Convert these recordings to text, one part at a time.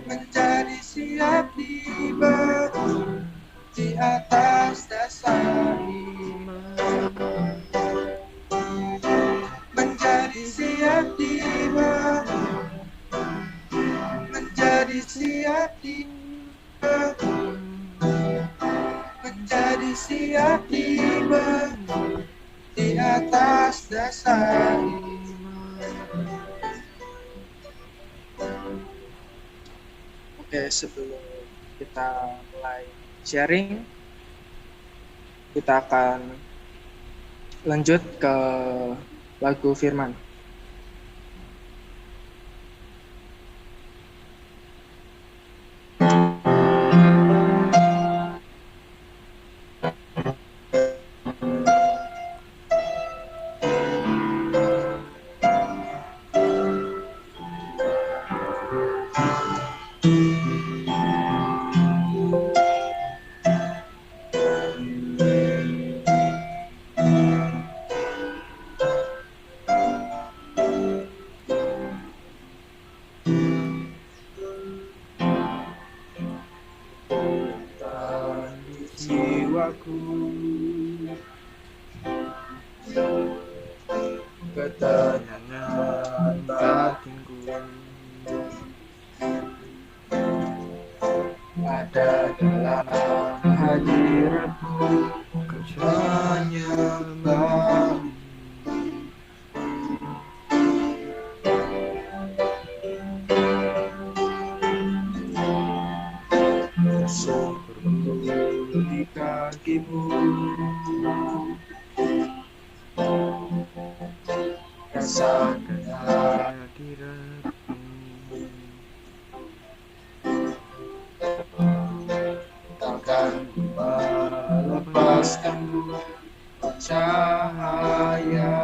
menjadi siap tiba di atas dasar iman, menjadi siap tiba, menjadi siap tiba, menjadi siap tiba di atas dasar iman. Oke, sebelum kita mulai sharing, kita akan lanjut ke lagu Firman. Jiwaku ketenangan batinku ada dalam hadiratmu, menyembah. Bersungkur di kakimu, rasakan hadiratmu, takkan ku melepaskanmu, cahaya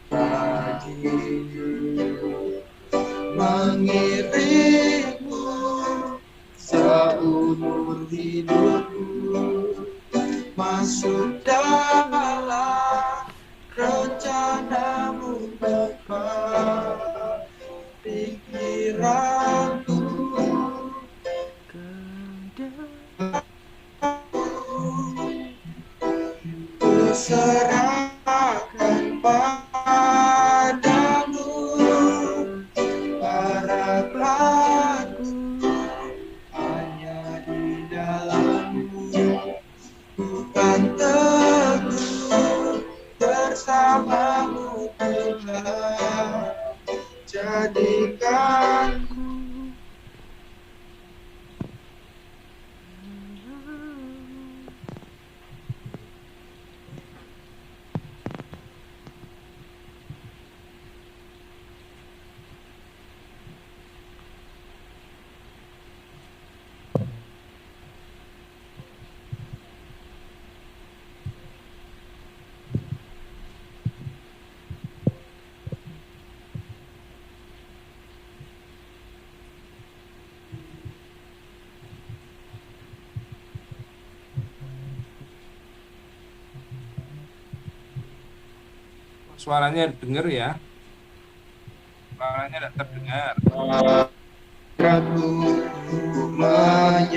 bagiku mengiringmu seumur hidupku, masuk dalam rencanamu Bapa, pikiranku ku serahkan padamu, harapanku hanya di dalammu, ku kan teguh bersamamu Tuhan, jadikanku Suaranya dengar ya. Suaranya tidak terdengar. Ratu menyembah,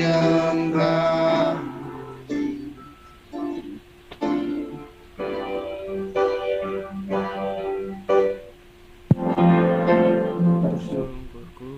bersungkurku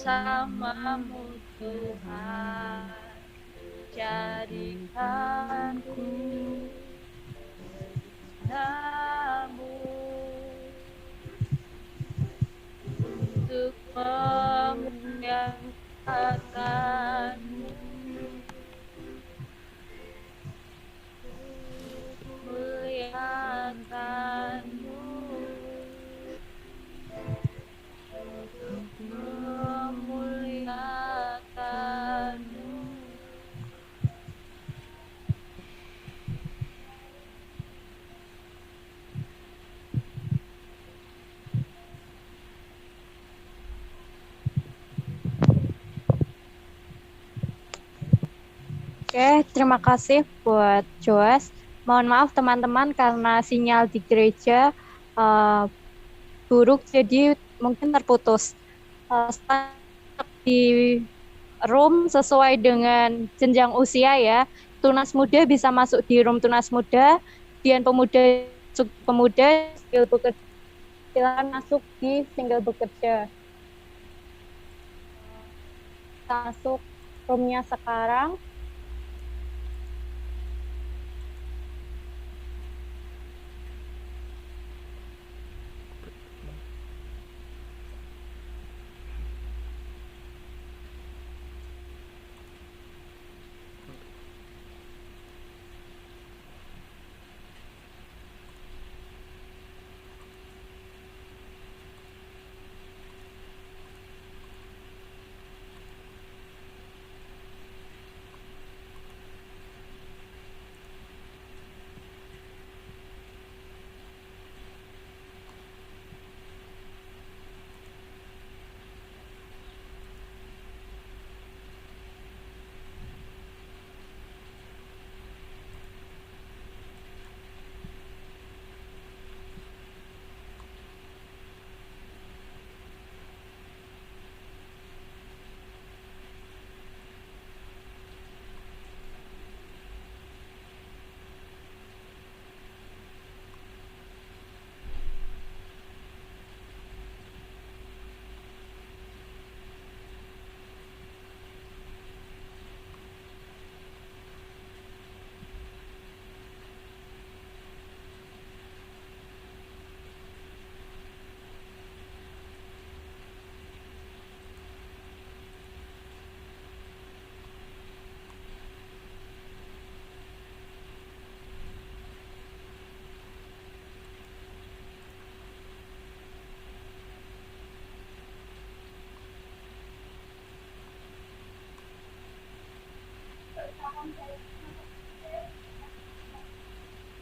bersamamu Tuhan, jadikanku namun untuk memuliakanmu, muliakanmu, untuk memuliakanmu. Oke, terima kasih buat Joas. Mohon maaf teman-teman karena sinyal di gereja buruk, jadi mungkin terputus. Di room sesuai dengan jenjang usia ya. Tunas muda bisa masuk di room tunas muda, dan pemuda single bekerja silakan masuk di single bekerja. Kita masuk roomnya sekarang.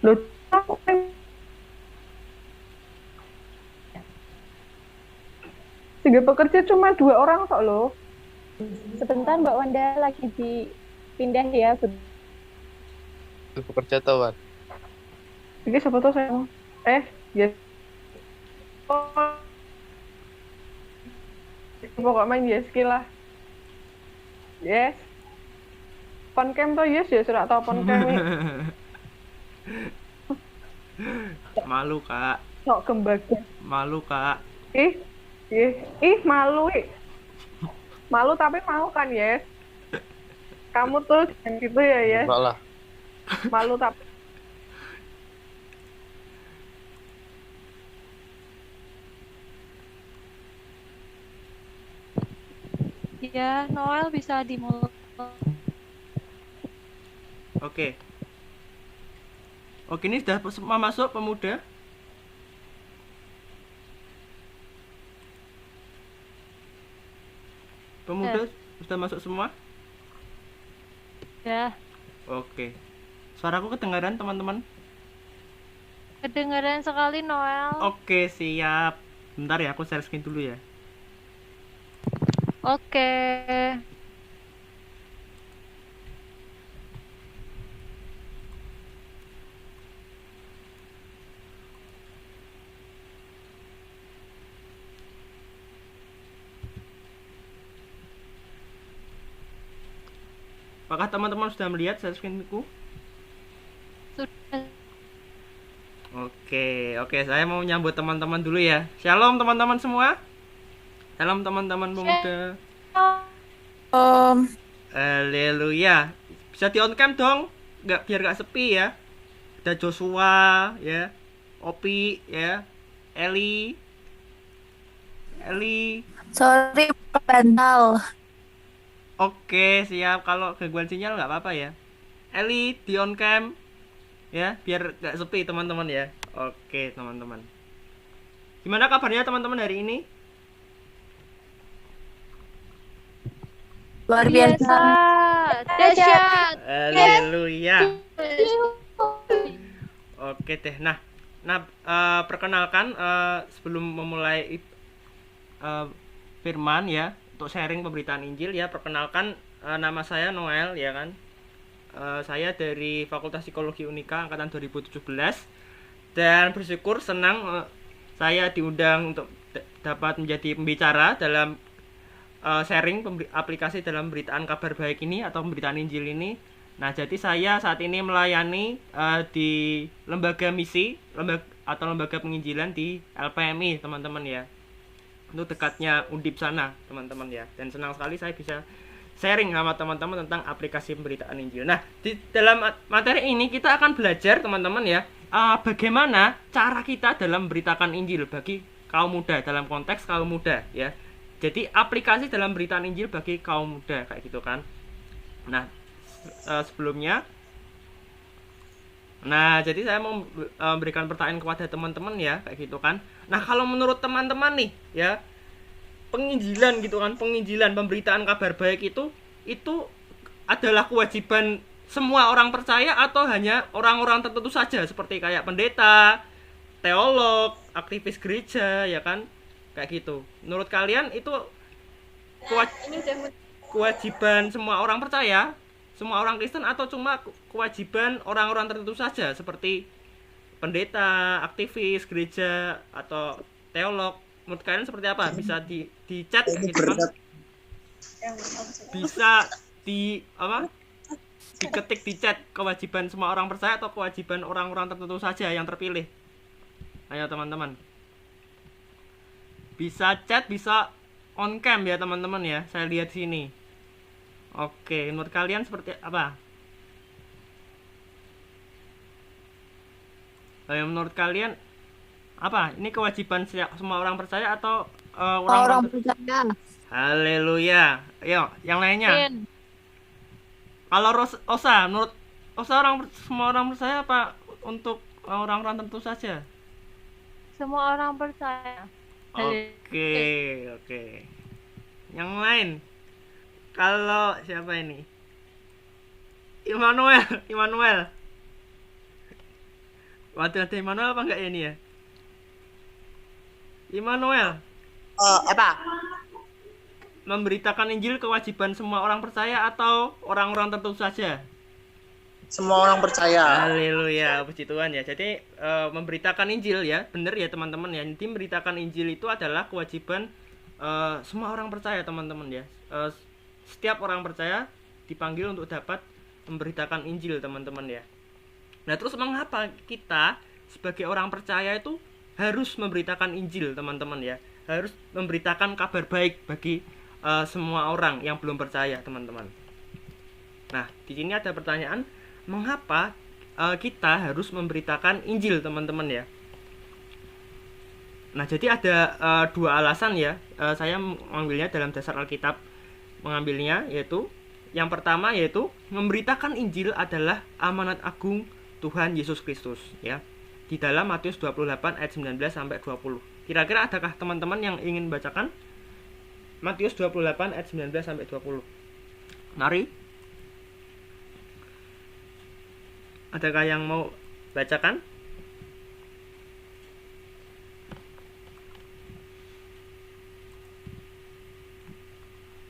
Loh, tiga pekerja cuma 2 orang kok loh. Sebentar Mbak Wanda lagi dipindah ya. Pekerja tawan. Iki siapa tuh sayang? Yes. Oh, pokok main yes lah. Yes. Poncam tuh yes ya, sudah tahu poncam. Malu kak. Sok kembang. Malu kak. Malu. Malu tapi mau kan yes. Kamu tuh jangan gitu ya yes. Enggak lah. Malu tapi. Ya, Noel bisa dimulai. Oke. Oke, ini sudah semua masuk pemuda. Pemuda sudah masuk semua? Ya, Oke. Suaraku kedengaran teman-teman? kedengaran sekali Noel. Oke, siap. Bentar ya, aku share screen dulu ya. Oke. Apakah teman-teman sudah melihat share screen-ku? Sudah. Oke, saya mau nyambut teman-teman dulu ya. Shalom teman-teman semua. Shalom teman-teman pemuda. Haleluya. Bisa di on cam dong, biar nggak sepi ya. Ada Joshua ya, Opi ya, Eli. Sorry, bantal. Oke, siap. Kalau gangguan sinyal nggak apa-apa ya. Eli di on cam ya, biar nggak sepi teman-teman ya. Oke teman-teman. Gimana kabarnya teman-teman hari ini? Luar biasa. Dahsyat. Haleluya. Oke deh. Nah, perkenalkan sebelum memulai firman ya, untuk sharing pemberitaan Injil ya, perkenalkan nama saya Noel ya kan. Saya dari Fakultas Psikologi Unika angkatan 2017 dan bersyukur senang saya diundang untuk dapat menjadi pembicara dalam sharing aplikasi dalam pemberitaan kabar baik ini atau pemberitaan Injil ini. Nah, jadi saya saat ini melayani di lembaga misi atau lembaga penginjilan di LPMI teman-teman ya. Untuk dekatnya Undip sana teman-teman ya. Dan senang sekali saya bisa sharing sama teman-teman tentang aplikasi pemberitaan Injil. Nah, di dalam materi ini kita akan belajar teman-teman ya, bagaimana cara kita dalam memberitakan Injil bagi kaum muda, dalam konteks kaum muda ya. Jadi aplikasi dalam pemberitaan Injil bagi kaum muda kayak gitu kan. Nah, sebelumnya, jadi saya mau memberikan pertanyaan kepada teman-teman ya kayak gitu kan. Nah, kalau menurut teman-teman nih ya, penginjilan gitu kan, penginjilan pemberitaan kabar baik itu adalah kewajiban semua orang percaya atau hanya orang-orang tertentu saja seperti kayak pendeta, teolog, aktivis gereja ya kan, kayak gitu. Menurut kalian itu kewajiban semua orang percaya, semua orang Kristen, atau cuma kewajiban orang-orang tertentu saja seperti pendeta, aktivis gereja atau teolog? Menurut kalian seperti apa? Bisa di chat gitu kan? Bisa diketik di chat, kewajiban semua orang percaya atau kewajiban orang-orang tertentu saja yang terpilih? Ayo teman-teman. Bisa chat, bisa on cam ya teman-teman ya. Saya lihat sini. Oke, menurut kalian seperti apa? Menurut kalian apa? Ini kewajiban semua orang percaya atau orang percaya? Haleluya. Ayo, yang lainnya. Kalau Osa, menurut Osa semua orang percaya apa untuk orang-orang tertentu saja? Semua orang percaya. Oke. Yang lain. Kalau siapa ini? Immanuel. Waduh, ada Immanuel apa enggak ya ini ya? Immanuel. Apa? Memberitakan Injil kewajiban semua orang percaya atau orang-orang tertentu saja? Semua orang percaya. Haleluya, puji Tuhan ya. Jadi memberitakan Injil ya, benar ya teman-teman ya. Jadi memberitakan Injil itu adalah kewajiban semua orang percaya teman-teman ya. Setiap orang percaya dipanggil untuk dapat memberitakan Injil teman-teman ya. Nah, terus mengapa kita sebagai orang percaya itu harus memberitakan Injil teman-teman ya? Harus memberitakan kabar baik bagi semua orang yang belum percaya teman-teman. Nah, di sini ada pertanyaan, mengapa kita harus memberitakan Injil teman-teman ya? Nah, jadi ada dua alasan ya. Saya mengambilnya dalam dasar Alkitab, mengambilnya yaitu yang pertama yaitu memberitakan Injil adalah amanat agung Tuhan Yesus Kristus ya. Di dalam Matius 28 ayat 19 sampai 20. Kira-kira adakah teman-teman yang ingin bacakan Matius 28 ayat 19 sampai 20? Mari. Adakah yang mau bacakan?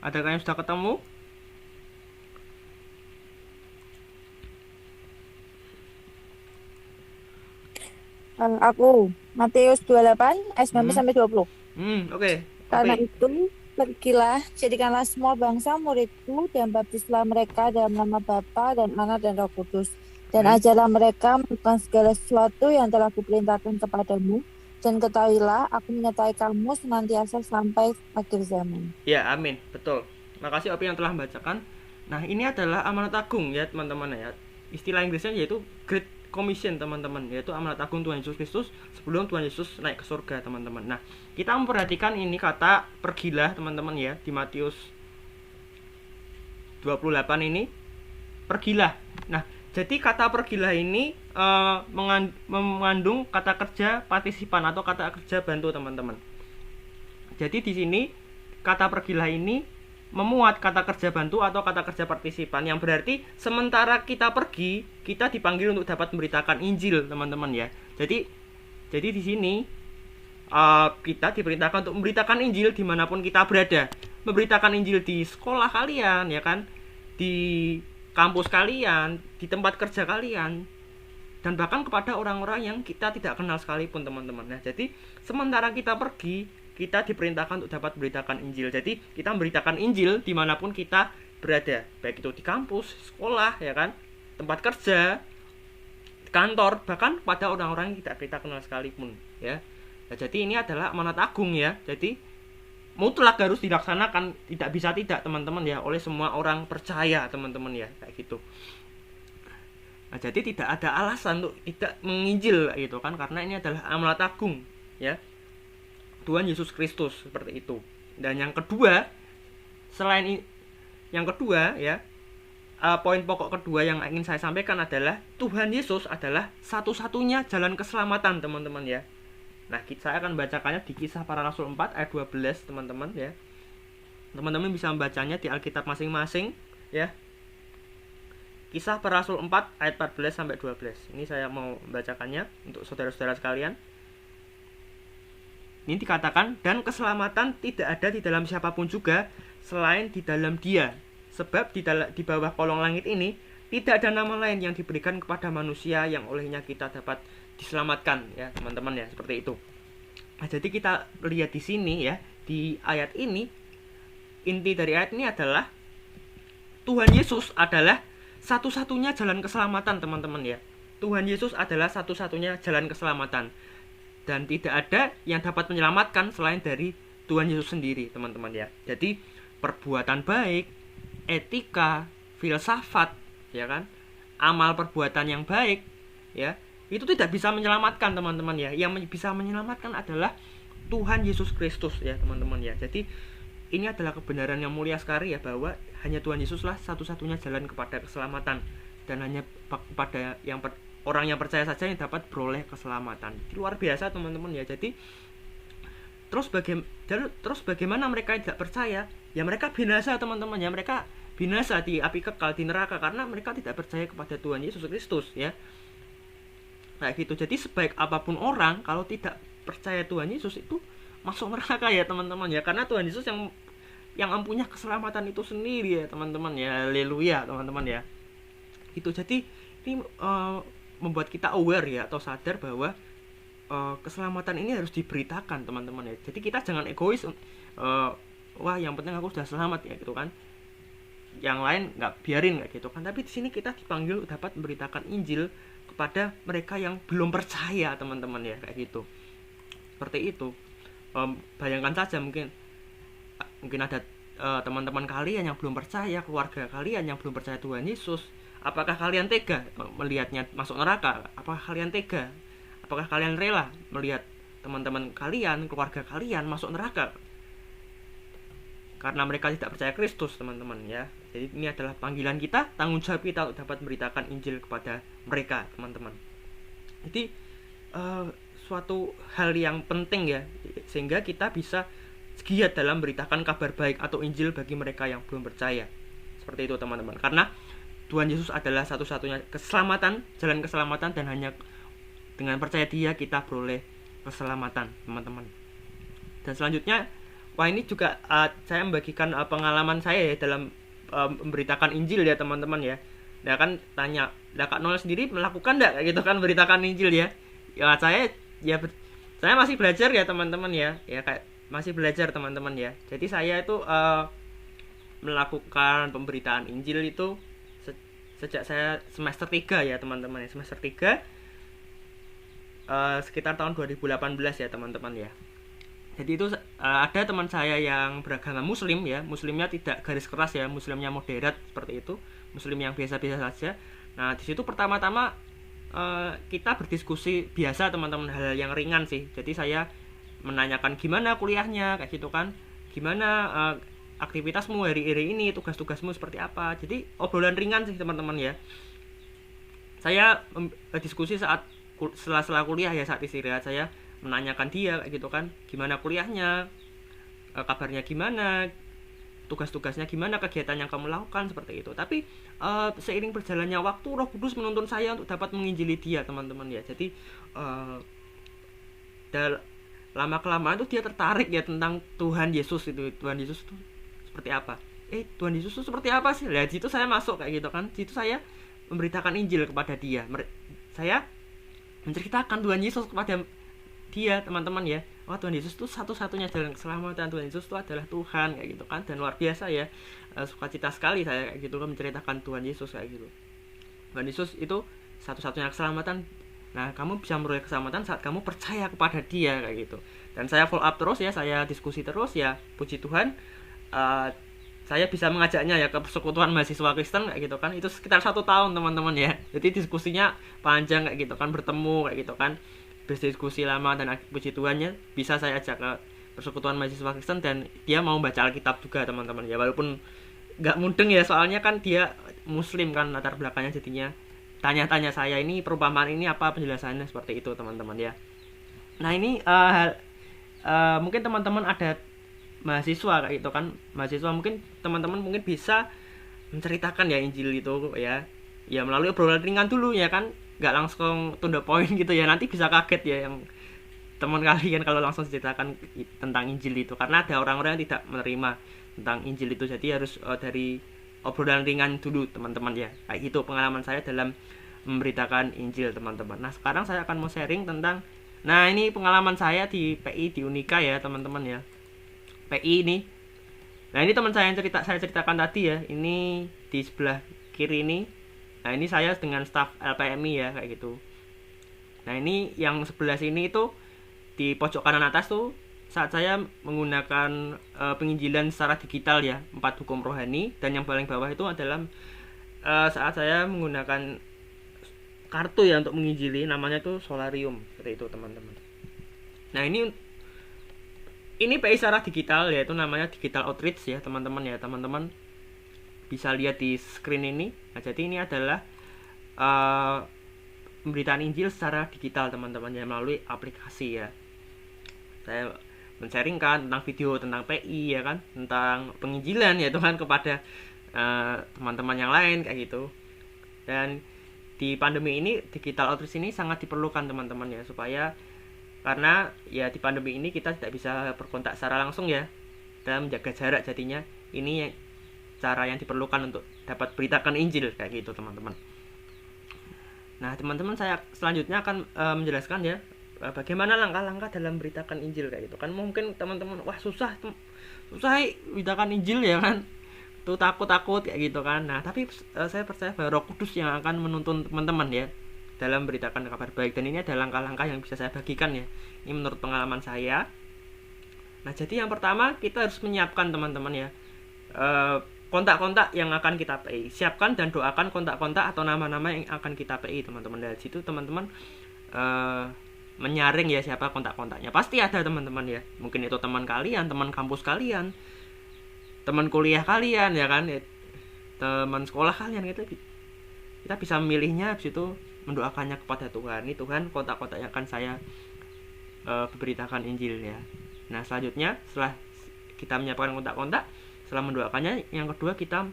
Adakah yang sudah ketemu? Aku Matius 28 ayat 19 sampai 20. Oke. Karena itu pergilah, jadikanlah semua bangsa muridku dan baptislah mereka dalam nama Bapa dan Anak dan Roh Kudus. Dan ajarlah mereka melakukan segala sesuatu yang telah kuperintahkan kepadamu. Dan ketahuilah, aku menyertai kamu senantiasa sampai akhir zaman. Ya, amin. Betul. Makasih Opi yang telah membacakan. Nah, ini adalah amanat agung ya, teman-teman ya. Istilah Inggrisnya yaitu Great Commission, teman-teman, yaitu amanat agung Tuhan Yesus Kristus sebelum Tuhan Yesus naik ke surga, teman-teman. Nah, kita memperhatikan ini kata pergilah, teman-teman ya, di Matius 28 ini, pergilah. Nah, jadi kata pergilah ini mengandung kata kerja partisipan atau kata kerja bantu, teman-teman. Jadi di sini kata pergilah ini memuat kata kerja bantu atau kata kerja partisipan, yang berarti sementara kita pergi, kita dipanggil untuk dapat memberitakan Injil, teman-teman ya. Jadi di sini kita diperintahkan untuk memberitakan Injil dimanapun kita berada, memberitakan Injil di sekolah kalian, ya kan, di kampus kalian, di tempat kerja kalian, dan bahkan kepada orang-orang yang kita tidak kenal sekalipun, teman-teman. Nah, jadi sementara kita pergi, kita diperintahkan untuk dapat memberitakan Injil. Jadi kita memberitakan Injil dimanapun kita berada, baik itu di kampus, sekolah, ya kan, tempat kerja, kantor, bahkan pada orang-orang yang tidak kita kenal sekalipun, ya. Nah, jadi ini adalah amanat agung ya. Jadi mutlak harus dilaksanakan, tidak bisa tidak, teman-teman ya, oleh semua orang percaya, teman-teman ya, kayak gitu. Nah, jadi tidak ada alasan untuk tidak menginjil gitu kan, karena ini adalah amanat agung ya, Tuhan Yesus Kristus, seperti itu. Dan yang kedua, yang kedua ya, poin pokok kedua yang ingin saya sampaikan adalah Tuhan Yesus adalah satu-satunya jalan keselamatan, teman-teman ya. Nah, saya akan bacakannya di Kisah Para Rasul 4 ayat 12, teman-teman ya. Teman-teman bisa membacanya di Alkitab masing-masing ya. Kisah Para Rasul 4 ayat 14 sampai 12. Ini saya mau membacakannya untuk saudara-saudara sekalian. Ini dikatakan, dan keselamatan tidak ada di dalam siapapun juga selain di dalam Dia. Sebab di bawah kolong langit ini tidak ada nama lain yang diberikan kepada manusia yang olehnya kita dapat diselamatkan, ya teman-teman ya, seperti itu. Nah, jadi kita lihat di sini ya, di ayat ini, inti dari ayat ini adalah Tuhan Yesus adalah satu-satunya jalan keselamatan, teman-teman ya. Tuhan Yesus adalah satu-satunya jalan keselamatan, dan tidak ada yang dapat menyelamatkan selain dari Tuhan Yesus sendiri, teman-teman ya. Jadi perbuatan baik, etika, filsafat, ya kan, amal perbuatan yang baik, ya, itu tidak bisa menyelamatkan, teman-teman ya. Yang bisa menyelamatkan adalah Tuhan Yesus Kristus, ya teman-teman ya. Jadi ini adalah kebenaran yang mulia sekali ya, bahwa hanya Tuhan Yesuslah satu-satunya jalan kepada keselamatan, dan hanya kepada orang yang percaya saja yang dapat beroleh keselamatan. Luar biasa, teman-teman ya. Jadi terus bagaimana mereka tidak percaya? Ya mereka binasa, teman-teman ya. Mereka binasa di api kekal, di neraka, karena mereka tidak percaya kepada Tuhan Yesus Kristus ya. Kayak gitu. Jadi sebaik apapun orang, kalau tidak percaya Tuhan Yesus itu masuk neraka ya, teman-teman ya. Karena Tuhan Yesus yang mempunyai keselamatan itu sendiri ya, teman-teman ya. Haleluya, teman-teman ya. Itu jadi ini membuat kita aware ya, atau sadar bahwa keselamatan ini harus diberitakan, teman-teman ya. Jadi kita jangan egois, wah yang penting aku sudah selamat ya gitu kan, yang lain nggak biarin kayak gitu kan. Tapi di sini kita dipanggil dapat memberitakan Injil kepada mereka yang belum percaya, teman-teman ya, kayak gitu. Seperti itu. Bayangkan saja, mungkin ada teman-teman kalian yang belum percaya, keluarga kalian yang belum percaya Tuhan Yesus. Apakah kalian tega melihatnya masuk neraka? Apakah kalian tega? Apakah kalian rela melihat teman-teman kalian, keluarga kalian masuk neraka karena mereka tidak percaya Kristus, teman-teman ya. Jadi ini adalah panggilan kita, tanggung jawab kita untuk dapat memberitakan Injil kepada mereka, teman-teman. Jadi suatu hal yang penting ya, sehingga kita bisa giat dalam memberitakan kabar baik atau Injil bagi mereka yang belum percaya. Seperti itu, teman-teman. Karena Tuhan Yesus adalah satu-satunya keselamatan, jalan keselamatan, dan hanya dengan percaya Dia kita beroleh keselamatan, teman-teman. Dan selanjutnya, wah ini juga saya membagikan pengalaman saya ya dalam memberitakan Injil ya, teman-teman ya. Nah kan tanya, Kak Noel sendiri melakukan enggak kayak gitu kan, memberitakan Injil ya? Ya saya masih belajar ya, teman-teman ya. Ya kayak masih belajar, teman-teman ya. Jadi saya itu melakukan pemberitaan Injil itu sejak saya semester 3 ya, teman-teman ya. Semester 3 sekitar tahun 2018 ya teman-teman ya. Jadi itu ada teman saya yang beragama muslim ya, muslimnya tidak garis keras ya, muslimnya moderat seperti itu, muslim yang biasa-biasa saja. Nah di situ pertama-tama kita berdiskusi biasa teman-teman, hal yang ringan sih. Jadi saya menanyakan gimana kuliahnya kayak gitu kan, gimana aktivitasmu hari-hari ini, tugas-tugasmu seperti apa. Jadi obrolan ringan sih teman-teman ya. Saya diskusi saat setelah kuliah ya, saat istirahat saya menanyakan dia kayak gitu kan, gimana kuliahnya, kabarnya gimana, tugas-tugasnya gimana, kegiatan yang kamu lakukan seperti itu. Tapi seiring berjalannya waktu, Roh Kudus menuntun saya untuk dapat menginjili dia teman-teman ya. Jadi lama kelamaan itu dia tertarik ya tentang Tuhan Yesus itu. Tuhan Yesus itu seperti apa? Tuhan Yesus itu seperti apa sih? Lihat situ saya masuk kayak gitu kan. Situ saya memberitakan Injil kepada dia. Saya menceritakan Tuhan Yesus kepada dia teman-teman ya. Oh Tuhan Yesus itu satu-satunya jalan keselamatan, Tuhan Yesus itu adalah Tuhan kayak gitu kan. Dan luar biasa ya, sukacita sekali saya kayak gitu kan menceritakan Tuhan Yesus kayak gitu. Tuhan Yesus itu satu-satunya keselamatan. Nah kamu bisa meroleh keselamatan saat kamu percaya kepada dia kayak gitu. Dan saya follow up terus ya, saya diskusi terus ya, puji Tuhan saya bisa mengajaknya ya ke persekutuan mahasiswa Kristen kayak gitu kan. Itu sekitar 1 tahun teman-teman ya. Jadi diskusinya panjang kayak gitu kan, bertemu kayak gitu kan, berdiskusi lama. Dan puji Tuhannya bisa saya ajak ke persekutuan mahasiswa Kristen dan dia mau baca Alkitab juga teman-teman ya, walaupun nggak mudeng ya, soalnya kan dia muslim kan latar belakangnya. Jadinya tanya-tanya saya, ini perumpamaan ini apa penjelasannya, seperti itu teman-teman ya. Nah ini mungkin teman-teman ada mahasiswa kayak gitu kan, mahasiswa mungkin teman-teman mungkin bisa menceritakan ya Injil itu ya melalui obrolan ringan dulu ya kan, nggak langsung to the point gitu ya, nanti bisa kaget ya yang teman kalian kalau langsung ceritakan tentang Injil itu, karena ada orang-orang yang tidak menerima tentang Injil itu. Jadi harus dari obrolan ringan dulu teman-teman ya. Kayak gitu pengalaman saya dalam memberitakan Injil teman-teman. Nah sekarang saya akan mau sharing tentang, nah ini pengalaman saya di PI di Unika ya teman-teman ya, PI ini. Nah ini teman saya yang saya ceritakan tadi ya, ini di sebelah kiri ini. Nah ini saya dengan staf LPMI ya kayak gitu. Nah ini yang sebelah sini itu di pojok kanan atas tuh saat saya menggunakan penginjilan secara digital ya, 4 hukum rohani. Dan yang paling bawah itu adalah saat saya menggunakan kartu ya untuk menginjili, namanya tuh Solarium seperti itu teman-teman. Nah ini PI secara digital, yaitu namanya Digital Outreach ya teman-teman ya. Teman-teman bisa lihat di screen ini. Nah jadi ini adalah pemberitaan Injil secara digital teman-teman ya, melalui aplikasi ya. Saya men-sharingkan tentang video tentang PI ya kan, tentang penginjilan ya Tuhan kepada teman-teman yang lain kayak gitu. Dan di pandemi ini Digital Outreach ini sangat diperlukan teman-teman ya, supaya karena ya di pandemi ini kita tidak bisa berkontak secara langsung ya, dan menjaga jarak. Jadinya ini cara yang diperlukan untuk dapat beritakan Injil kayak gitu teman-teman. Nah teman-teman, saya selanjutnya akan menjelaskan ya bagaimana langkah-langkah dalam beritakan Injil kayak gitu kan. Mungkin teman-teman wah susah beritakan Injil ya kan, tuh takut kayak gitu kan. Nah tapi saya percaya bahwa Roh Kudus yang akan menuntun teman-teman ya dalam beritakan kabar baik. Dan ini ada langkah-langkah yang bisa saya bagikan ya, ini menurut pengalaman saya. Nah jadi yang pertama, kita harus menyiapkan teman-teman ya kontak-kontak yang akan kita PI. Siapkan dan doakan kontak-kontak atau nama-nama yang akan kita PI teman-teman. Dari situ teman-teman menyaring ya siapa kontak-kontaknya. Pasti ada teman-teman ya, mungkin itu teman kalian, teman kampus kalian, teman kuliah kalian ya kan, teman sekolah kalian gitu. Kita bisa memilihnya, habis itu mendoakannya kepada Tuhan. Ini Tuhan kontak-kontak yang akan saya beritakan Injil ya. Nah selanjutnya setelah kita menyiapkan kontak-kontak, setelah mendoakannya, yang kedua kita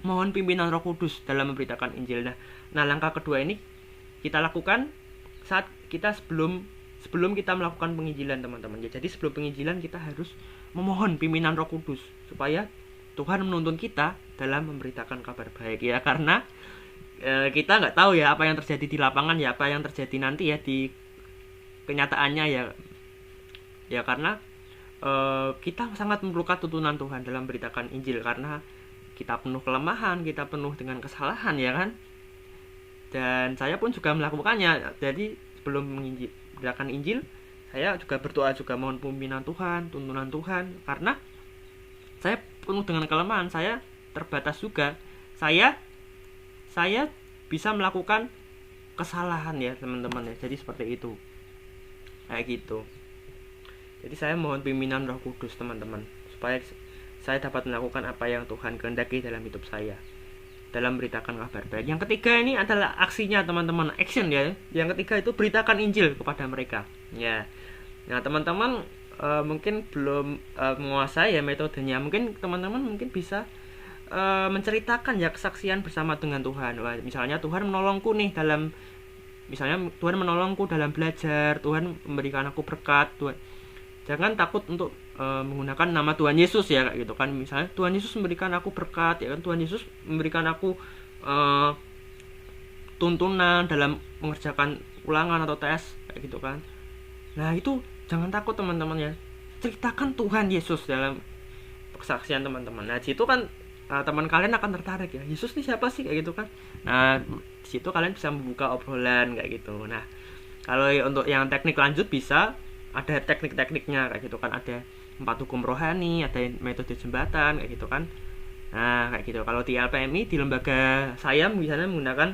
mohon pimpinan Roh Kudus dalam memberitakan Injil. Nah langkah kedua ini kita lakukan saat kita sebelum kita melakukan penginjilan teman-teman ya. Jadi sebelum penginjilan kita harus memohon pimpinan Roh Kudus supaya Tuhan menuntun kita dalam memberitakan kabar baik ya, karena kita nggak tahu ya apa yang terjadi di lapangan ya, apa yang terjadi nanti ya di kenyataannya ya karena kita sangat memerlukan tuntunan Tuhan dalam memberitakan Injil, karena kita penuh kelemahan, kita penuh dengan kesalahan ya kan. Dan saya pun juga melakukannya. Jadi sebelum memberitakan Injil, saya juga berdoa, juga mohon pimpinan Tuhan, tuntunan Tuhan, karena saya penuh dengan kelemahan, saya terbatas juga. Saya bisa melakukan kesalahan ya teman-teman ya. Jadi seperti itu, kayak gitu. Jadi saya mohon pimpinan Roh Kudus teman-teman, supaya saya dapat melakukan apa yang Tuhan kehendaki dalam hidup saya, dalam beritakan kabar baik. Yang ketiga ini adalah aksinya teman-teman, action ya. Yang ketiga itu beritakan Injil kepada mereka ya. Nah teman-teman mungkin belum menguasai ya metodenya, mungkin teman-teman mungkin bisa menceritakan ya kesaksian bersama dengan Tuhan. Wah, misalnya Tuhan menolongku nih dalam, misalnya Tuhan menolongku dalam belajar, Tuhan memberikan aku berkat. Tuhan, jangan takut untuk menggunakan nama Tuhan Yesus ya, kayak gitu kan. Misalnya Tuhan Yesus memberikan aku berkat ya kan, Tuhan Yesus memberikan aku tuntunan dalam mengerjakan ulangan atau tes, kayak gitu kan. Nah itu jangan takut teman-teman ya, ceritakan Tuhan Yesus dalam kesaksian teman-teman. Nah situ kan teman kalian akan tertarik ya, Yesus ini siapa sih, kayak gitu kan. Nah di situ kalian bisa membuka obrolan kayak gitu. Nah kalau untuk yang teknik lanjut bisa ada teknik-tekniknya kayak gitu kan, ada 4 hukum rohani, ada metode jembatan kayak gitu kan. Nah kayak gitu. Kalau di LPMI, di lembaga saya misalnya menggunakan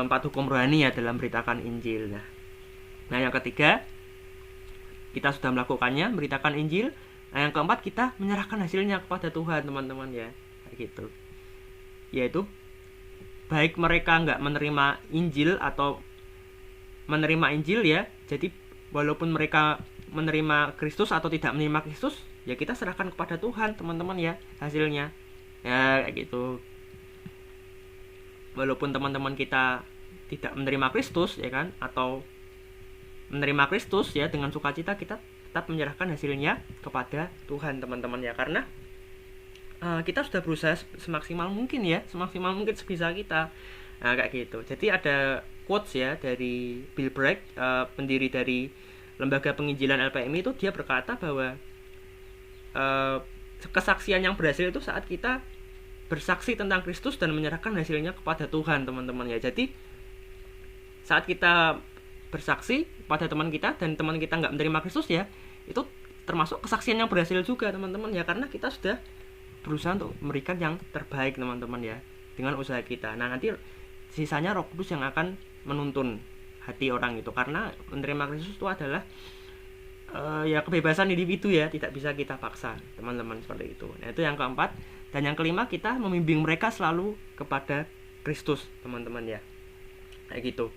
4 hukum rohani ya dalam beritakan Injil. Nah yang ketiga, kita sudah melakukannya, beritakan Injil. Nah yang keempat, kita menyerahkan hasilnya kepada Tuhan teman-teman ya, kayak gitu. Yaitu baik mereka nggak menerima Injil atau menerima Injil ya, jadi walaupun mereka menerima Kristus atau tidak menerima Kristus, ya kita serahkan kepada Tuhan teman-teman ya, hasilnya ya, kayak gitu. Walaupun teman-teman kita tidak menerima Kristus ya kan, atau menerima Kristus ya dengan sukacita, kita tetap menyerahkan hasilnya kepada Tuhan teman-teman ya, karena kita sudah berusaha semaksimal mungkin ya, semaksimal mungkin sebisa kita. Nah kayak gitu. Jadi ada quotes ya dari Bill Bragg, pendiri dari lembaga penginjilan LPMI, itu dia berkata bahwa kesaksian yang berhasil itu saat kita bersaksi tentang Kristus dan menyerahkan hasilnya kepada Tuhan teman-teman ya. Jadi saat kita bersaksi pada teman kita dan teman kita nggak menerima Kristus ya, itu termasuk kesaksian yang berhasil juga teman-teman ya, karena kita sudah berusaha untuk memberikan yang terbaik teman-teman ya dengan usaha kita. Nah nanti sisanya Roh Kudus yang akan menuntun hati orang itu, karena menerima Kristus itu adalah ya kebebasan individu ya, tidak bisa kita paksa teman-teman, seperti itu. Nah itu yang keempat. Dan yang kelima, kita membimbing mereka selalu kepada Kristus teman-teman ya, kayak gitu.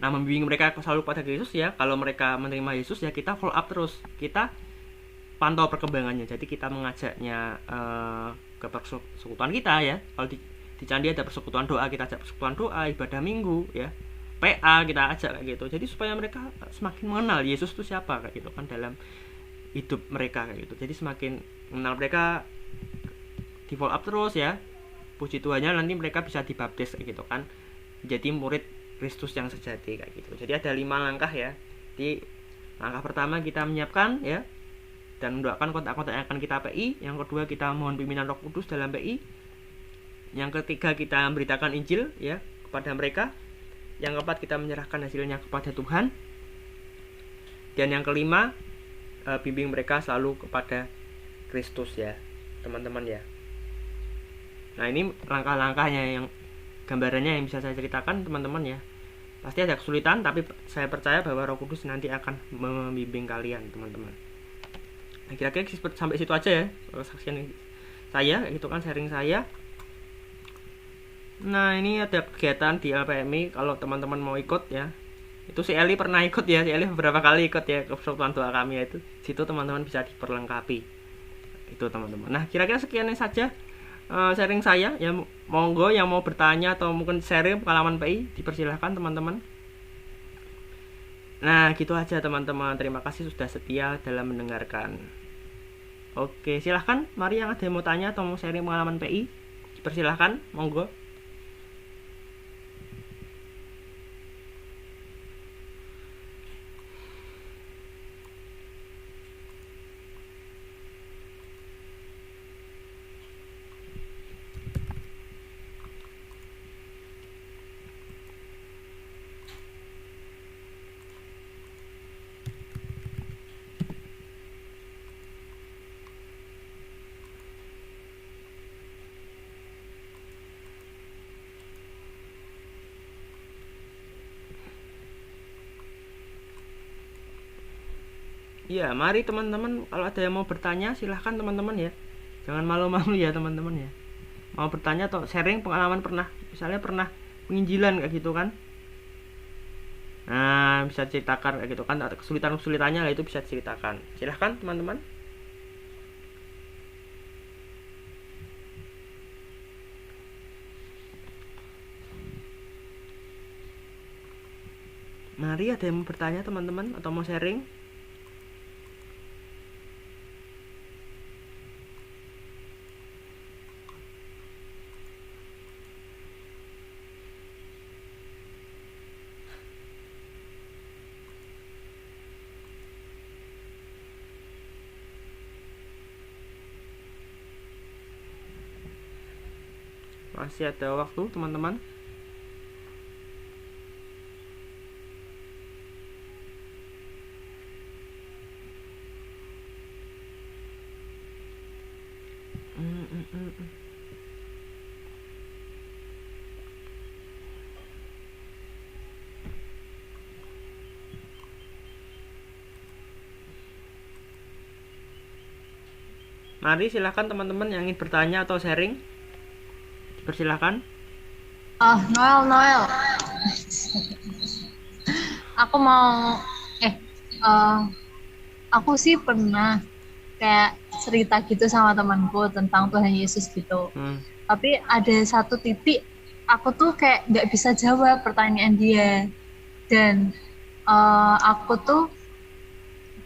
Nah membimbing mereka selalu kepada Kristus ya, kalau mereka menerima Yesus ya kita follow up terus, kita pantau perkembangannya. Jadi kita mengajaknya ke persekutuan kita ya. Kalau di candi ada persekutuan doa, kita ajak persekutuan doa, ibadah minggu ya, PA kita ajak kayak gitu. Jadi supaya mereka semakin mengenal Yesus itu siapa kayak gitu kan dalam hidup mereka kayak gitu. Jadi semakin mengenal mereka, di follow up terus ya. Puji Tuhannya nanti mereka bisa dibaptis kayak gitu kan, jadi murid Kristus yang sejati kayak gitu. Jadi ada 5 langkah ya. Di langkah pertama kita menyiapkan ya dan mendoakan kontak-kontak yang akan kita PI. Yang kedua, kita mohon pimpinan Roh Kudus dalam PI. Yang ketiga, kita memberitakan Injil ya kepada mereka. Yang keempat, kita menyerahkan hasilnya kepada Tuhan. Dan yang kelima, bimbing mereka selalu kepada Kristus ya teman-teman ya. Nah ini langkah-langkahnya, yang gambarannya yang bisa saya ceritakan teman-teman ya. Pasti ada kesulitan, tapi saya percaya bahwa Roh Kudus nanti akan membimbing kalian teman-teman. Nah kira-kira sampai situ aja ya kesaksian saya, gitu kan, sharing saya. Nah ini ada kegiatan di LPMI, kalau teman-teman mau ikut ya. Itu si Eli pernah ikut ya, si Eli beberapa kali ikut ya ke persekutuan doa kami ya, itu situ teman-teman bisa diperlengkapi itu teman-teman. Nah kira-kira sekian saja sharing saya ya. Monggo yang mau bertanya atau mungkin sharing pengalaman PI, dipersilahkan teman-teman. Nah gitu aja teman-teman, terima kasih sudah setia dalam mendengarkan. Oke silahkan, mari yang ada yang mau tanya atau mau sharing pengalaman PI, dipersilahkan, monggo. Iya, mari teman-teman, kalau ada yang mau bertanya silahkan teman-teman ya. Jangan malu-malu ya teman-teman ya. Mau bertanya atau sharing pengalaman pernah, misalnya pernah penginjilan kayak gitu kan. Nah, bisa ceritakan kayak gitu kan, atau kesulitan-kesulitannya lah itu bisa ceritakan. Silahkan teman-teman. Mari, ada yang mau bertanya teman-teman atau mau sharing? Masih ada waktu teman-teman. Mari silahkan teman-teman yang ingin bertanya atau sharing, persilahkan. Noel. Aku mau aku sih pernah kayak cerita gitu sama temanku tentang Tuhan Yesus gitu. Tapi ada satu titik aku tuh kayak nggak bisa jawab pertanyaan dia, dan aku tuh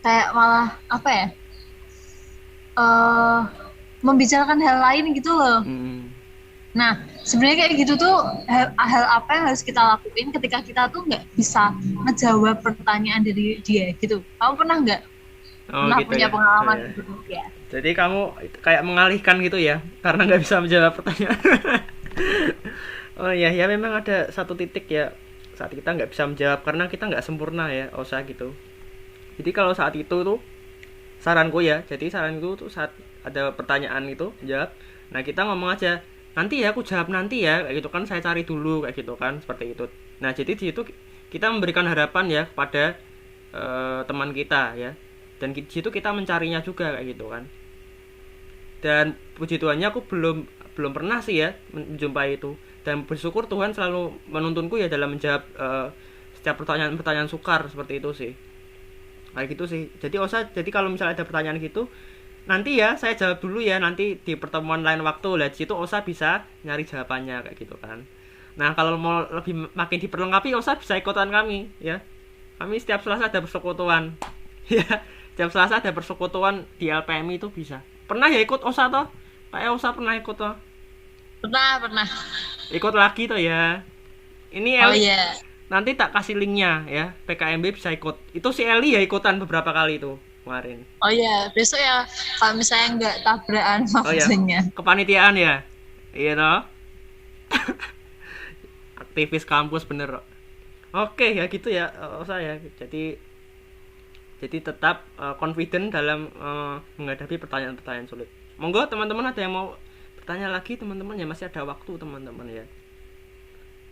kayak malah membicarakan hal lain gitu loh. Nah, sebenarnya kayak gitu tuh hal apa yang harus kita lakuin ketika kita tuh nggak bisa ngejawab pertanyaan dari dia gitu. Kamu pernah nggak? Pernah gitu punya pengalaman gitu ya? Jadi kamu kayak mengalihkan gitu ya, karena nggak bisa menjawab pertanyaan. Oh iya, ya memang ada satu titik ya saat kita nggak bisa menjawab karena kita nggak sempurna ya, Osa gitu. Jadi kalau saat itu tuh saranku ya, jadi saran itu tuh saat ada pertanyaan itu jawab. Nah kita ngomong aja, nanti ya aku jawab nanti ya, kayak gitu kan, saya cari dulu kayak gitu kan, seperti itu. Nah jadi di situ kita memberikan harapan ya kepada teman kita ya, dan di situ kita mencarinya juga kayak gitu kan. Dan puji Tuhannya aku belum pernah sih ya menjumpai itu, dan bersyukur Tuhan selalu menuntunku ya dalam menjawab setiap pertanyaan sukar seperti itu sih. Kayak gitu sih. Jadi jadi kalau misalnya ada pertanyaan gitu, nanti ya saya jawab dulu ya, nanti di pertemuan lain waktu lah, di situ Osa bisa nyari jawabannya kayak gitu kan. Nah kalau mau lebih makin diperlengkapi, Osa bisa ikutan kami ya. Kami setiap Selasa ada persekutuan. Ya, setiap Selasa ada persekutuan di LPMI itu bisa. Pernah ya ikut Osa toh? Pak Osa pernah ikut toh? Pernah. Ikut lagi toh ya. Ini iya. Nanti tak kasih linknya ya, PKMB bisa ikut. Itu si Eli ya ikutan beberapa kali itu kemarin. Oh iya, besok ya kalau misalnya nggak tabrakan maksudnya. Oh, ya. Kepanitiaan ya? Iya toh? Aktivis kampus bener. Oke ya gitu ya saya. Jadi tetap confident dalam menghadapi pertanyaan-pertanyaan sulit. Monggo teman-teman, ada yang mau bertanya lagi teman-teman ya, masih ada waktu teman-teman ya.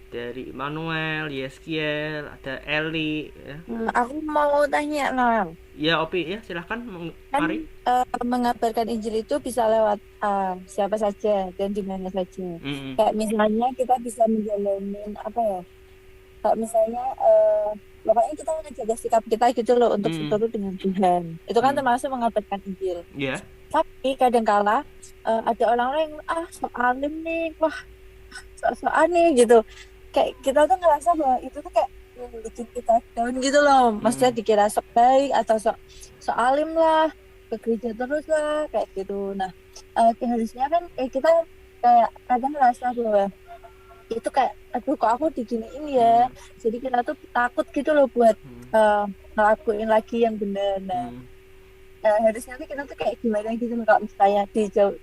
Dari Manuel, Yeskiel, ada Eli ya. Aku mau tanya, Noel. Ya Opi ya, silahkan mari. Mengabarkan Injil itu bisa lewat siapa saja dan di mana saja. Kayak misalnya kita bisa menjalanin kayak misalnya pokoknya kita menjaga sikap kita gitu loh untuk seturut dengan Tuhan. Itu kan termasuk mengabarkan Injil. Iya. Tapi kadangkala ada orang-orang yang sok alim nih, wah sok-sokan nih gitu. Kayak kita tuh ngerasa bahwa itu tuh kayak bikin kita down gitu loh. Maksudnya dikira sok baik atau sok alim lah, ke gereja terus lah kayak gitu. Nah harusnya kan kita kayak kadang ngerasa bahwa itu kayak aduh kok aku diginiin ya. Jadi kita tuh takut gitu loh buat ngelakuin lagi yang benar. Nah harusnya kita tuh kayak gimana gitu loh, kalau misalnya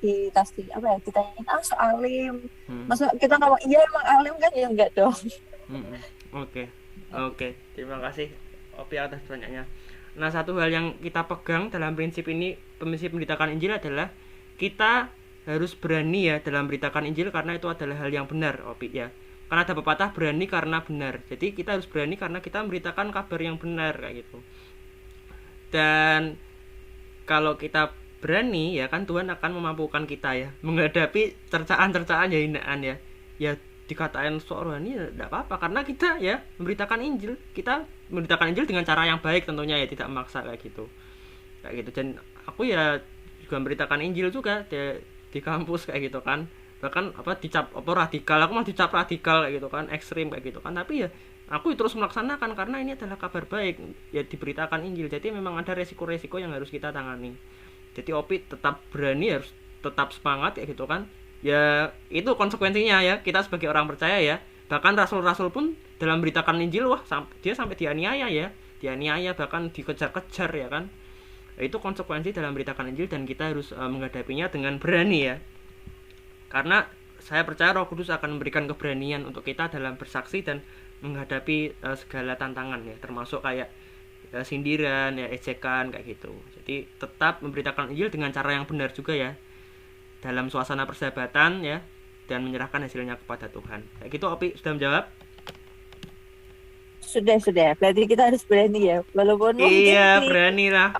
ditasti ditanyain so alim, maksud kita ngomong iya emang alim kan, ya enggak dong. Oke, terima kasih Opi atas pertanyaannya. Nah satu hal yang kita pegang dalam prinsip memberitakan Injil adalah kita harus berani ya dalam beritakan Injil, karena itu adalah hal yang benar Opi ya. Karena ada pepatah berani karena benar. Jadi kita harus berani karena kita memberitakan kabar yang benar kayak gitu. Dan kalau kita berani ya kan, Tuhan akan memampukan kita ya menghadapi cercaan-cercaan ya, hinaan ya. Ya dikatain seorang ini ya tidak apa-apa, karena kita ya memberitakan Injil. Kita memberitakan Injil dengan cara yang baik tentunya ya, tidak memaksa kayak gitu. Dan aku ya juga memberitakan Injil juga di kampus kayak gitu kan. Bahkan dicap radikal, aku mah dicap radikal kayak gitu kan, ekstrim kayak gitu kan. Tapi ya aku terus melaksanakan karena ini adalah kabar baik ya, diberitakan Injil. Jadi memang ada resiko-resiko yang harus kita tangani. Jadi Opi tetap berani, harus tetap semangat kayak gitu kan. Ya itu konsekuensinya ya, kita sebagai orang percaya ya. Bahkan rasul-rasul pun dalam beritakan Injil dia sampai dianiaya ya, bahkan dikejar-kejar ya kan. Itu konsekuensi dalam beritakan Injil, dan kita harus menghadapinya dengan berani ya. Karena saya percaya Roh Kudus akan memberikan keberanian untuk kita dalam bersaksi dan menghadapi segala tantangan ya, termasuk kayak sindiran ya, ejekan kayak gitu. Jadi tetap memberitakan Injil dengan cara yang benar juga ya, dalam suasana persahabatan ya, dan menyerahkan hasilnya kepada Tuhan. Kayak gitu. Opi sudah menjawab? Sudah. Berarti kita harus berani ya, walaupun iya berani lah.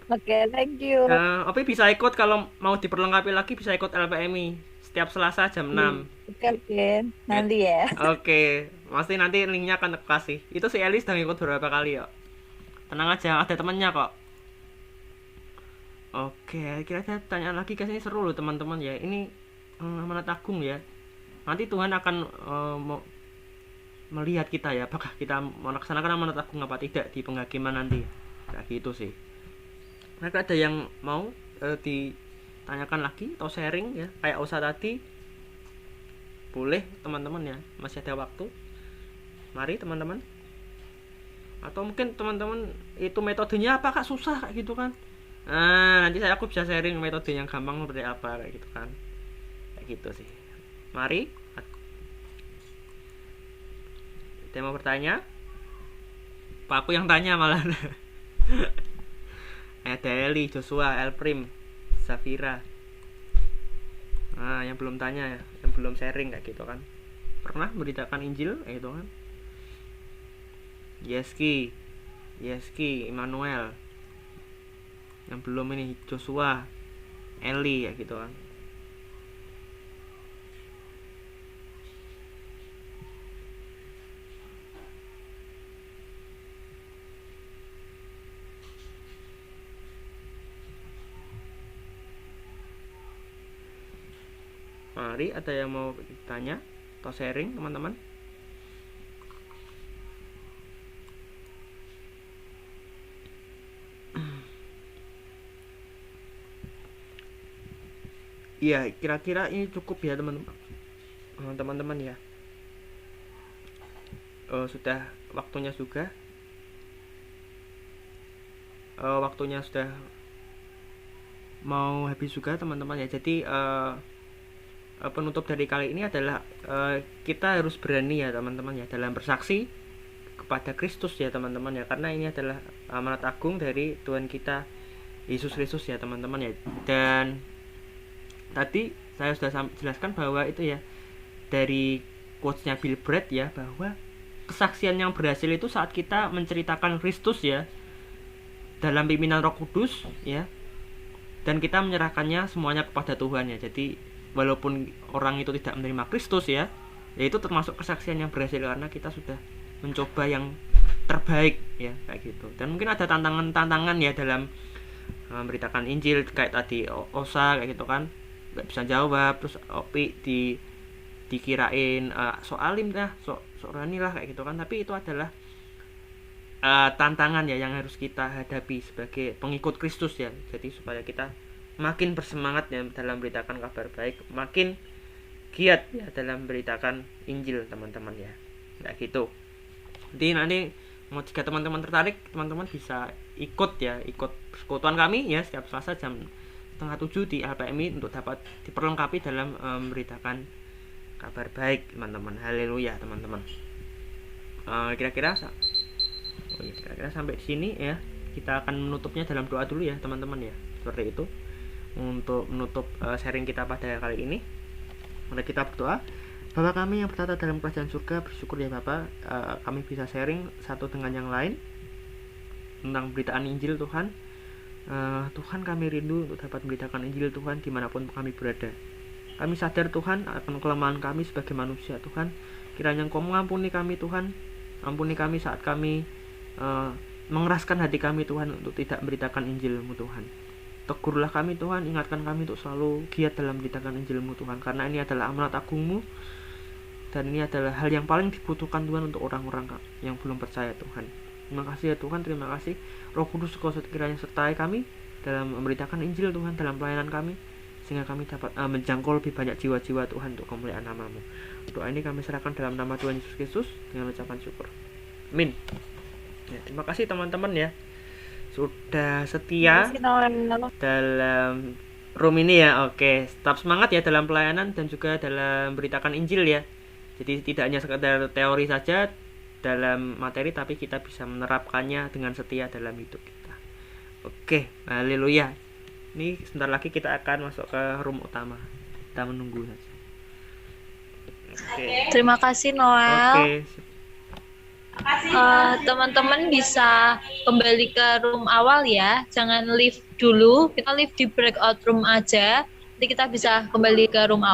Oke, thank you. Opi bisa ikut kalau mau diperlengkapi lagi, bisa ikut LPMI setiap Selasa jam 6. Oke. Nanti ya. Oke, pasti nanti linknya akan aku kasih. Itu si Eli sudah ikut beberapa kali ya. Tenang aja, ada temennya kok. Oke, kira-kira pertanyaan lagi, guys, ini seru loh teman-teman ya. Ini amanat agung ya. Nanti Tuhan akan melihat kita ya, apakah kita melaksanakan amanat agung apa tidak di penghakiman nanti. Kayak gitu sih. Mereka ada yang mau ditanyakan lagi atau sharing ya, kayak Osa tadi? Boleh teman-teman ya, masih ada waktu. Mari teman-teman. Atau mungkin teman-teman itu metodenya apa kak, susah kayak gitu kan. Nanti aku bisa sharing metode yang gampang seperti apa kayak gitu kan. Kayak gitu sih. Mari. Ada mau bertanya? Pak aku yang tanya malah. Ada Eli, Joshua, Elprim, Safira. Yang belum tanya ya, yang belum sharing kayak gitu kan. Pernah memberitakan Injil kayak gitu kan. Yeski, Immanuel. Yang belum ini Joshua, Eli ya gitu kan. Mari, ada yang mau tanya atau sharing teman-teman? Iya, kira-kira ini cukup ya teman-teman ya. Sudah waktunya juga. Waktunya sudah mau habis juga teman-teman ya. Jadi penutup dari kali ini adalah kita harus berani ya teman-teman ya, dalam bersaksi kepada Kristus ya teman-teman ya, karena ini adalah amanat agung dari Tuhan kita Yesus Kristus ya teman-teman ya. Dan tadi saya sudah jelaskan bahwa itu ya, dari quotes-nya Bill Brett ya, bahwa kesaksian yang berhasil itu saat kita menceritakan Kristus ya, dalam pimpinan Roh Kudus ya, dan kita menyerahkannya semuanya kepada Tuhan ya. Jadi walaupun orang itu tidak menerima Kristus ya, itu termasuk kesaksian yang berhasil karena kita sudah mencoba yang terbaik ya, kayak gitu. Dan mungkin ada tantangan ya dalam memberitakan Injil, kayak tadi Osa kayak gitu kan, nggak bisa jawab, terus Opi dikirain soalim lah, soalani lah kayak gitu kan. Tapi itu adalah tantangan ya yang harus kita hadapi sebagai pengikut Kristus ya. Jadi supaya kita makin bersemangat ya dalam beritakan kabar baik, makin giat ya dalam beritakan Injil teman-teman ya, kayak gitu. Jadi nanti mau jika teman-teman tertarik, teman-teman bisa ikut persekutuan kami ya setiap Selasa jam 6:30 di LPMI untuk dapat diperlengkapi dalam memberitakan kabar baik teman-teman. Haleluya teman-teman. Kira-kira sampai di sini ya. Kita akan menutupnya dalam doa dulu ya teman-teman ya, seperti itu untuk menutup sharing kita pada kali ini. Mari kita berdoa. Bapa kami yang bertata dalam kerajaan surga, bersyukur ya Bapa, kami bisa sharing satu dengan yang lain. tentang pemberitaan Injil Tuhan. Tuhan, kami rindu untuk dapat memberitakan Injil Tuhan dimanapun kami berada. Kami sadar Tuhan akan kelemahan kami sebagai manusia Tuhan. Kiranya Engkau mengampuni kami Tuhan. Ampuni kami saat kami mengeraskan hati kami Tuhan untuk tidak memberitakan Injil-Mu Tuhan. Tegurlah kami Tuhan, ingatkan kami untuk selalu giat dalam memberitakan Injil-Mu Tuhan, karena ini adalah amanat agung-Mu dan ini adalah hal yang paling dibutuhkan Tuhan untuk orang-orang yang belum percaya Tuhan. Terima kasih ya Tuhan, terima kasih Roh Kudus Kau sekiranya sertai kami dalam memberitakan Injil Tuhan, dalam pelayanan kami, sehingga kami dapat menjangkau lebih banyak jiwa-jiwa Tuhan untuk kemuliaan nama-Mu. Doa ini kami serahkan dalam nama Tuhan Yesus Kristus dengan ucapan syukur. Amin. Ya, terima kasih teman-teman ya sudah setia dalam room ini ya. Oke, tetap semangat ya dalam pelayanan dan juga dalam beritakan Injil ya. Jadi tidak hanya sekedar teori saja dalam materi, tapi kita bisa menerapkannya dengan setia dalam hidup kita. Oke, haleluya. Ini sebentar lagi kita akan masuk ke room utama. Kita menunggu saja. Oke. Terima kasih Noel. Oke. Teman-teman bisa kembali ke room awal ya. Jangan leave dulu. Kita leave di breakout room aja. Nanti kita bisa kembali ke room awal.